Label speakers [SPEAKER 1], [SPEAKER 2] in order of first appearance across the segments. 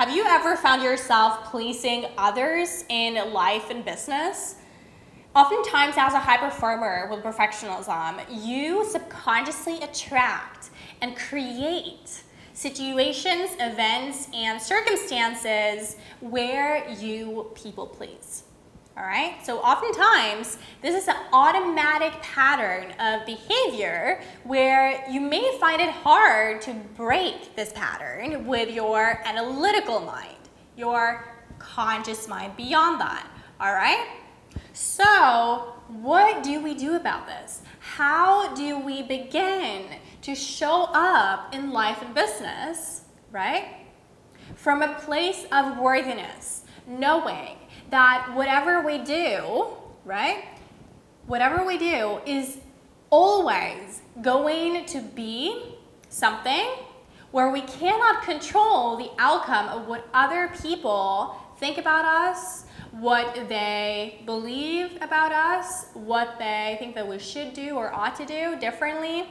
[SPEAKER 1] Have you ever found yourself pleasing others in life and business? Oftentimes, as a high performer with perfectionism, you subconsciously attract and create situations, events, and circumstances where you people please. All right, so oftentimes this is an automatic pattern of behavior where you may find it hard to break this pattern with your analytical mind, your conscious mind beyond that. All right, so what do we do about this? How do we begin to show up in life and business, right? From a place of worthiness, knowing that whatever we do, right? Whatever we do is always going to be something where we cannot control the outcome of what other people think about us, what they believe about us, what they think that we should do or ought to do differently.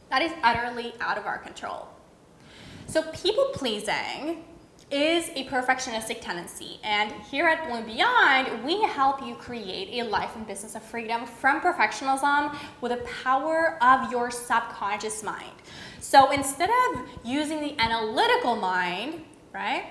[SPEAKER 1] That is utterly out of our control. So people pleasing is a perfectionistic tendency, and here at Bloom Beyond, we help you create a life and business of freedom from perfectionism with the power of your subconscious mind. So instead of using the analytical mind, right,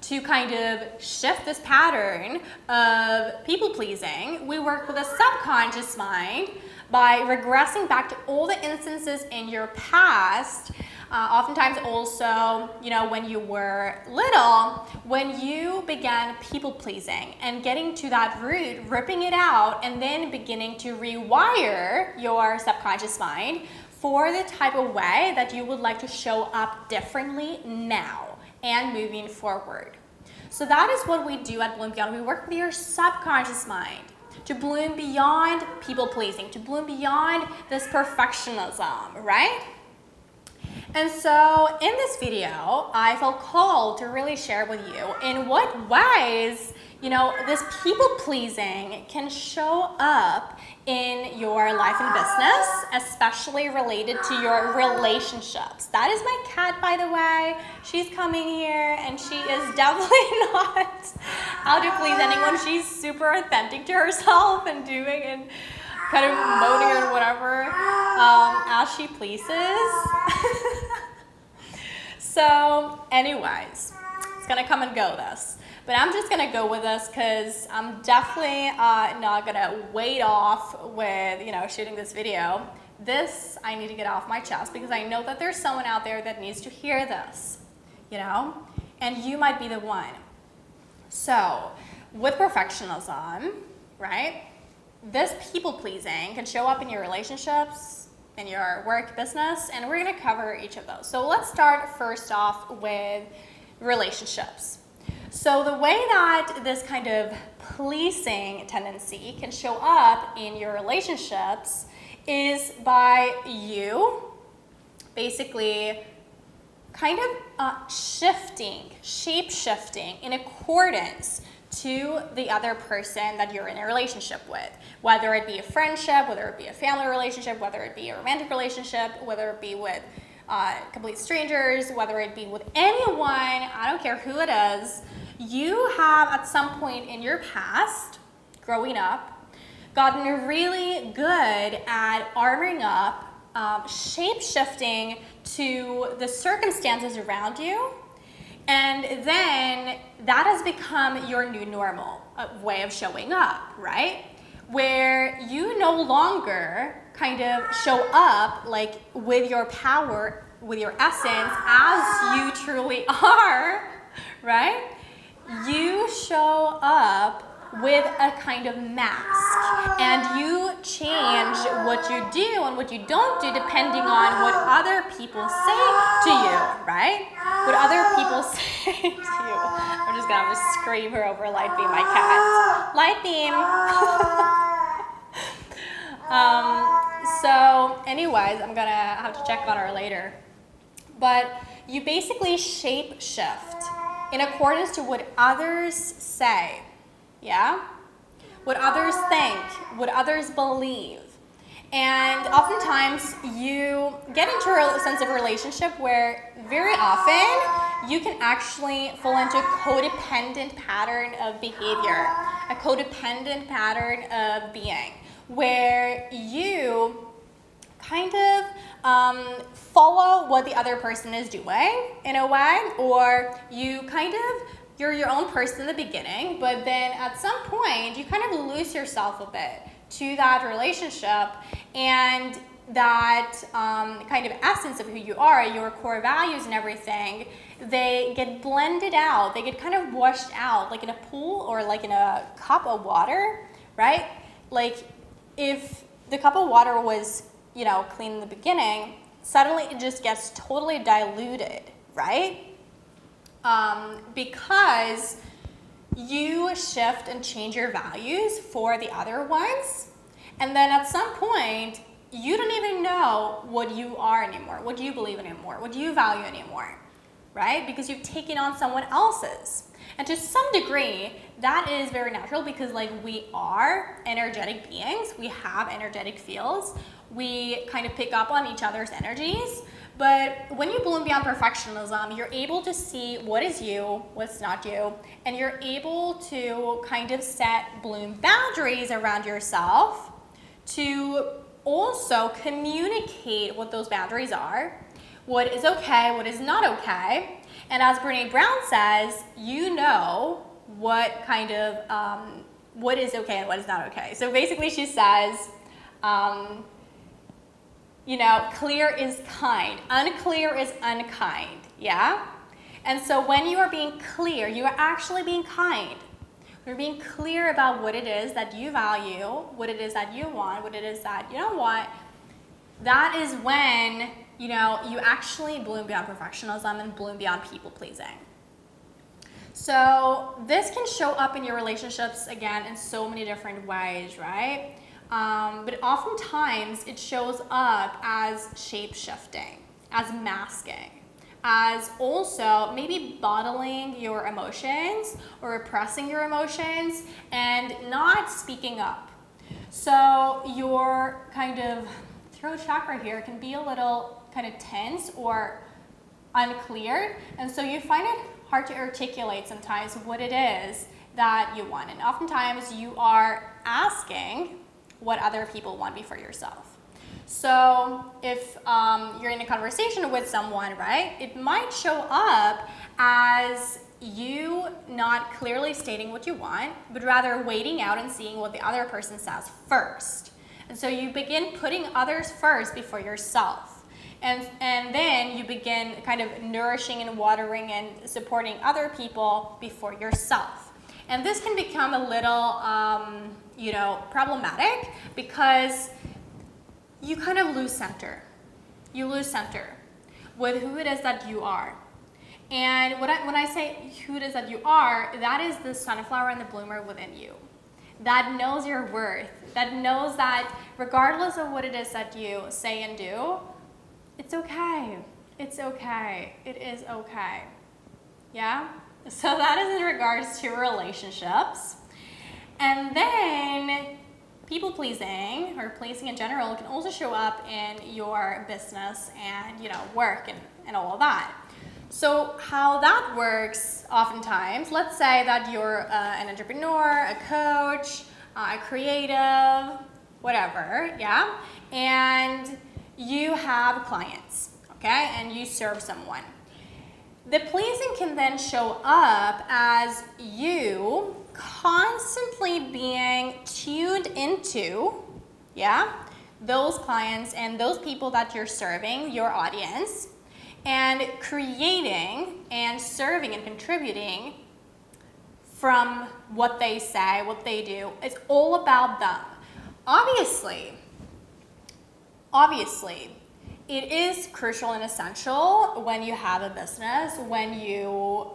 [SPEAKER 1] to kind of shift this pattern of people pleasing, we work with a subconscious mind by regressing back to all the instances in your past. Oftentimes also, when you were little, when you began people pleasing and getting to that root, ripping it out, and then beginning to rewire your subconscious mind for the type of way that you would like to show up differently now and moving forward. So that is what we do at Bloom Beyond. We work with your subconscious mind to bloom beyond people pleasing, to bloom beyond this perfectionism, right? And so in this video, I felt called to really share with you in what ways, this people-pleasing can show up in your life and business, especially related to your relationships. That is my cat, by the way. She's coming here, and she is definitely not out to please anyone. She's super authentic to herself and doing and kind of moaning and whatever as she pleases. So anyways, it's gonna come and go this, but I'm just gonna go with this because I'm definitely not gonna wait off with shooting this video. This I need to get off my chest because I know that there's someone out there that needs to hear this, and you might be the one. So with perfectionism, right? This people-pleasing can show up in your relationships, in your work, business, and we're gonna cover each of those. So let's start first off with relationships. So the way that this kind of pleasing tendency can show up in your relationships is by you basically kind of shape-shifting in accordance to the other person that you're in a relationship with, whether it be a friendship, whether it be a family relationship, whether it be a romantic relationship, whether it be with complete strangers, whether it be with anyone, I don't care who it is. You have at some point in your past, growing up, gotten really good at armoring up, shape-shifting to the circumstances around you. And then that has become your new normal way of showing up, right? Where you no longer kind of show up like with your power, with your essence as you truly are, right? You show up with a kind of mask, and you change what you do and what you don't do depending on what other people say to you, right? What other people say to you. I'm just gonna have to scream her over Light Beam, my cat. Light Beam. So anyways, I'm gonna have to check on her later. But you basically shape shift in accordance to what others say. Yeah? What others think, what others believe. And oftentimes you get into a sense of relationship where very often you can actually fall into a codependent pattern of behavior, a codependent pattern of being, where you kind of follow what the other person is doing in a way, or you're your own person in the beginning, but then at some point you kind of lose yourself a bit to that relationship, and that kind of essence of who you are, your core values and everything, they get blended out, they get kind of washed out, like in a pool or like in a cup of water, right? Like if the cup of water was, clean in the beginning, suddenly it just gets totally diluted, right? Because you shift and change your values for the other ones, and then at some point you don't even know what you are anymore, what you believe in anymore, what you value anymore, right? Because you've taken on someone else's. And to some degree, that is very natural, because we are energetic beings, we have energetic fields, we kind of pick up on each other's energies. But when you bloom beyond perfectionism, you're able to see what is you, what's not you, and you're able to kind of set bloom boundaries around yourself to also communicate what those boundaries are, what is okay, what is not okay. And as Brene Brown says, you know what kind of, what is okay and what is not okay. So basically she says, clear is kind, unclear is unkind, yeah? And so when you are being clear, you are actually being kind. You're being clear about what it is that you value, what it is that you want, what it is that you don't want. That is when, you actually bloom beyond perfectionism and bloom beyond people pleasing. So this can show up in your relationships, again, in so many different ways, right? But oftentimes it shows up as shape-shifting, as masking, as also maybe bottling your emotions or repressing your emotions and not speaking up. So your kind of throat chakra here can be a little kind of tense or unclear, and so you find it hard to articulate sometimes what it is that you want. And oftentimes you are asking what other people want before yourself. So if you're in a conversation with someone, right, it might show up as you not clearly stating what you want, but rather waiting out and seeing what the other person says first. And so you begin putting others first before yourself. And then you begin kind of nourishing and watering and supporting other people before yourself. And this can become a little, problematic, because you kind of lose center. You lose center with who it is that you are. And when I say who it is that you are, that is the sunflower and the bloomer within you, that knows your worth, that knows that regardless of what it is that you say and do, it's okay. It's okay. It is okay. Yeah? So that is in regards to relationships. And then people pleasing, or pleasing in general, can also show up in your business and work and all of that. So how that works oftentimes, let's say that you're an entrepreneur, a coach, a creative, whatever, yeah? And you have clients, okay? And you serve someone. The pleasing can then show up as you constantly being tuned into, yeah, those clients and those people that you're serving, your audience, and creating and serving and contributing from what they say, what they do. It's all about them. Obviously, it is crucial and essential when you have a business, when you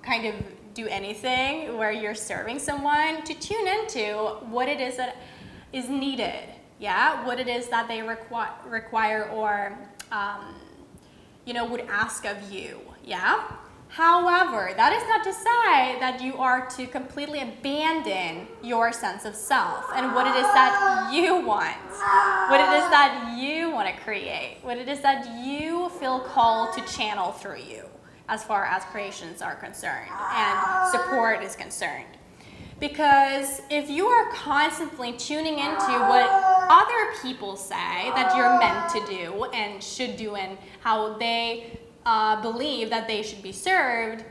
[SPEAKER 1] kind of do anything where you're serving someone, to tune into what it is that is needed, yeah? What it is that they require or, would ask of you, yeah? However, that is not to say that you are to completely abandon your sense of self and what it is that you want, what it is that you want to create, what it is that you feel called to channel through you, as far as creations are concerned and support is concerned. Because if you are constantly tuning into what other people say that you're meant to do and should do and how they believe that they should be served,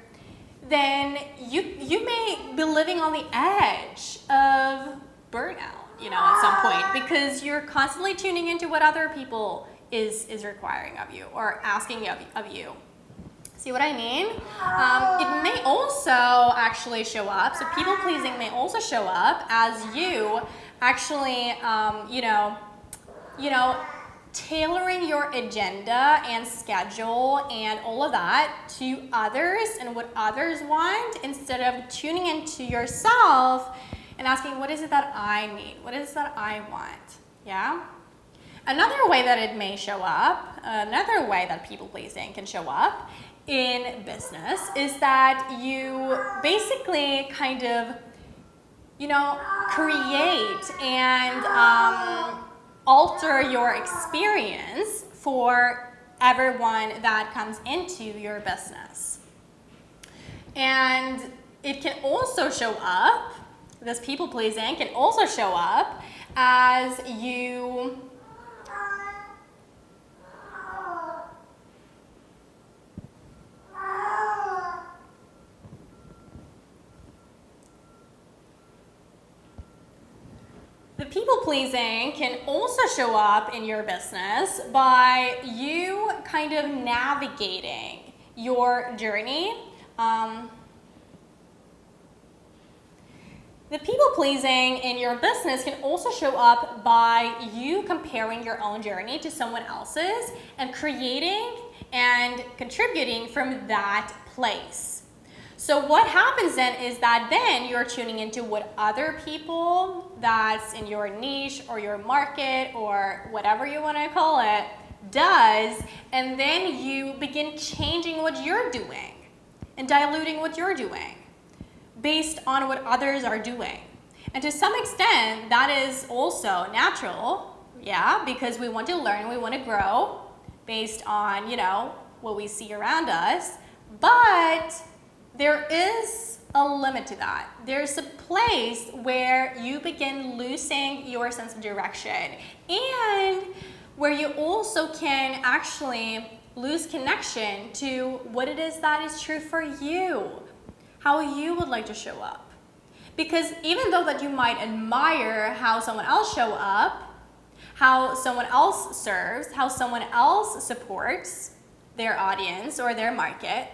[SPEAKER 1] then you may be living on the edge of burnout, at some point, because you're constantly tuning into what other people is requiring of you or asking of you. See what I mean? It may also actually show up, so people pleasing may also show up as you actually, tailoring your agenda and schedule and all of that to others and what others want instead of tuning into yourself and asking, what is it that I need? What is it that I want? Yeah? Another way that it may show up, another way that people pleasing can show up in business is that you basically kind of, create and alter your experience for everyone that comes into your business. And it can also show up, this people pleasing can also show up as you The people pleasing can also show up in your business by you kind of navigating your journey. The people pleasing in your business can also show up by you comparing your own journey to someone else's and creating and contributing from that place. So what happens then is that then you're tuning into what other people that's in your niche or your market or whatever you want to call it does, and then you begin changing what you're doing and diluting what you're doing based on what others are doing. And to some extent, that is also natural, yeah, because we want to learn, we want to grow based on, what we see around us, but there is a limit to that. There's a place where you begin losing your sense of direction and where you also can actually lose connection to what it is that is true for you, how you would like to show up. Because even though that you might admire how someone else show up, how someone else serves, how someone else supports their audience or their market,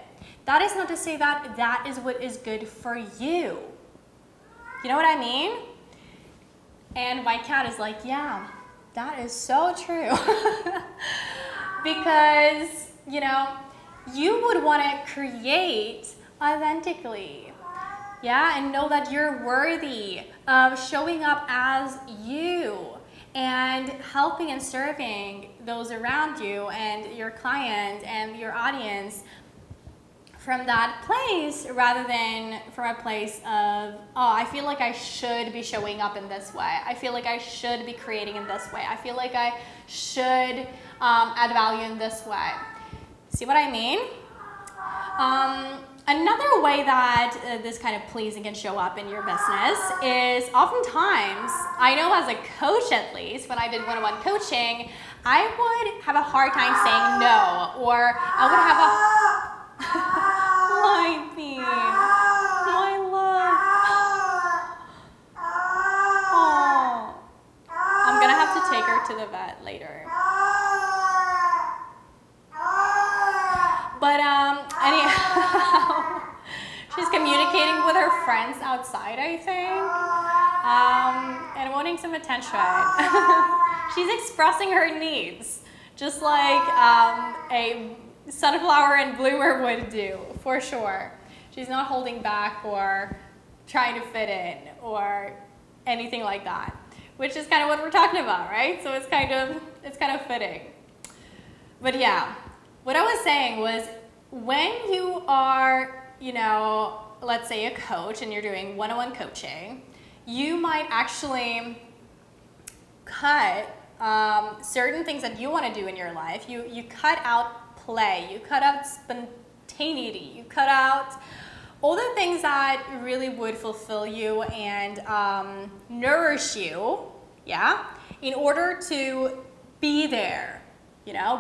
[SPEAKER 1] that is not to say that that is what is good for you. You know what I mean? And my cat is like, yeah, that is so true. Because, you would want to create authentically. Yeah, and know that you're worthy of showing up as you and helping and serving those around you and your client and your audience from that place rather than from a place of, I feel like I should be showing up in this way. I feel like I should be creating in this way. I feel like I should add value in this way. See what I mean? Another way that this kind of pleasing can show up in your business is oftentimes, I know as a coach at least, when I did one-on-one coaching, I would have a hard time saying no, or I would have a Lightning, my love. Oh, I'm gonna have to take her to the vet later. But anyhow, she's communicating with her friends outside, I think, and wanting some attention. She's expressing her needs, just like a sunflower and bloomer would do, for sure. She's not holding back or trying to fit in or anything like that, which is kind of what we're talking about, right? So it's kind of fitting. But yeah, what I was saying was when you are, let's say a coach and you're doing one-on-one coaching, you might actually cut certain things that you want to do in your life. You cut out play, you cut out spontaneity. You cut out all the things that really would fulfill you and nourish you, yeah, in order to be there,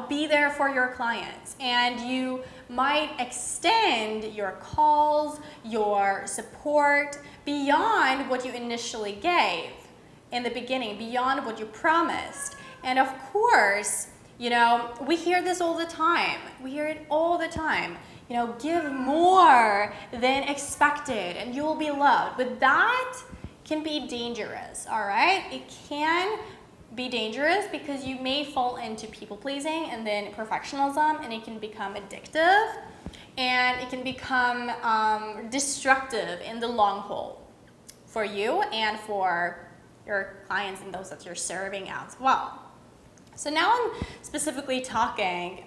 [SPEAKER 1] be there for your clients. And you might extend your calls, your support beyond what you initially gave in the beginning, beyond what you promised. And of course, we hear this all the time. We hear it all the time. Give more than expected and you will be loved. But that can be dangerous, all right? It can be dangerous because you may fall into people pleasing and then perfectionism, and it can become addictive and it can become destructive in the long haul for you and for your clients and those that you're serving as well. So now I'm specifically talking,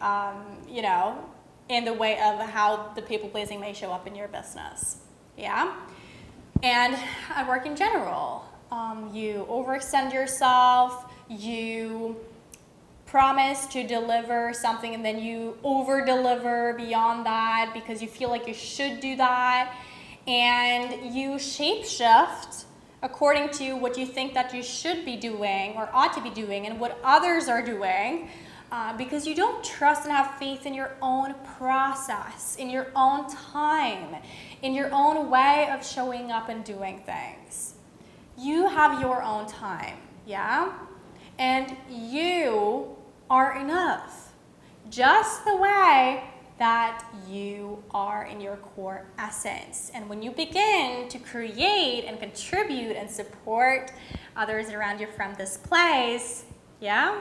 [SPEAKER 1] in the way of how the people pleasing may show up in your business, yeah? And at work in general, you overextend yourself, you promise to deliver something and then you over-deliver beyond that because you feel like you should do that, and you shapeshift according to what you think that you should be doing or ought to be doing and what others are doing, because you don't trust and have faith in your own process, in your own time, in your own way of showing up and doing things. You have your own time, yeah? And you are enough, just the way that you are in your core essence. And when you begin to create and contribute and support others around you from this place, yeah,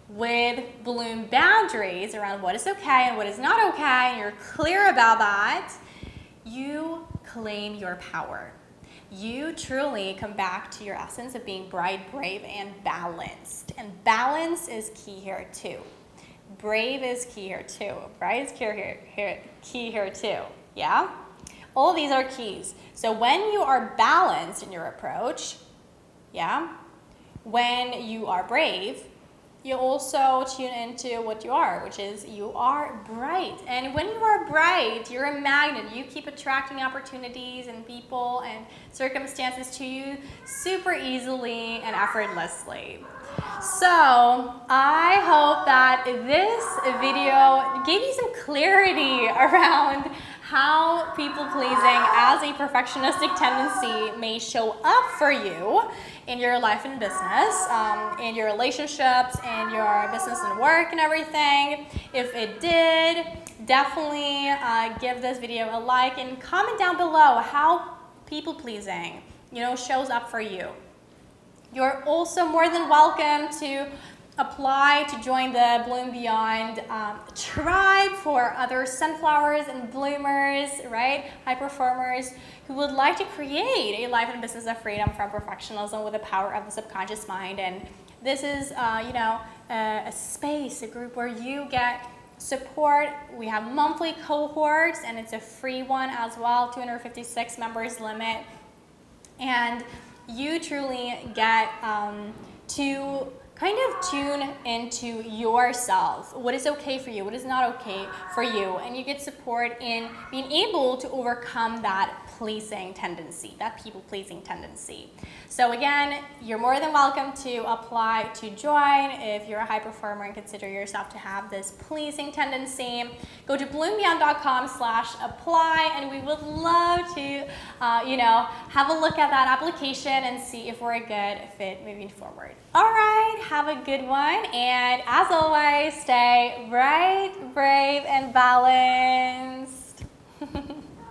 [SPEAKER 1] with bloom boundaries around what is okay and what is not okay, and you're clear about that, you claim your power. You truly come back to your essence of being bright, brave, and balanced. And balance is key here too. Brave is key here too. Bright is key here too. Yeah? All of these are keys. So when you are balanced in your approach, yeah, when you are brave, you also tune into what you are, which is you are bright. And when you are bright, you're a magnet. You keep attracting opportunities and people and circumstances to you super easily and effortlessly. So I hope that this video gave you some clarity around how people-pleasing as a perfectionistic tendency may show up for you in your life and business, in your relationships, in your business and work and everything. If it did, definitely give this video a like and comment down below how people-pleasing, shows up for you. You're also more than welcome to apply to join the Bloom Beyond tribe for other sunflowers and bloomers, right? High performers who would like to create a life and business of freedom from perfectionism with the power of the subconscious mind. And this is, a space, a group where you get support. We have monthly cohorts, and it's a free one as well, 256 members limit. And you truly get to kind of tune into yourself. What is okay for you? What is not okay for you? And you get support in being able to overcome that pleasing tendency, that people-pleasing tendency. So again, you're more than welcome to apply to join if you're a high performer and consider yourself to have this pleasing tendency. Go to bloombeyond.com/apply, and we would love to, have a look at that application and see if we're a good fit moving forward. All right, have a good one, and as always, stay bright, brave, and balanced.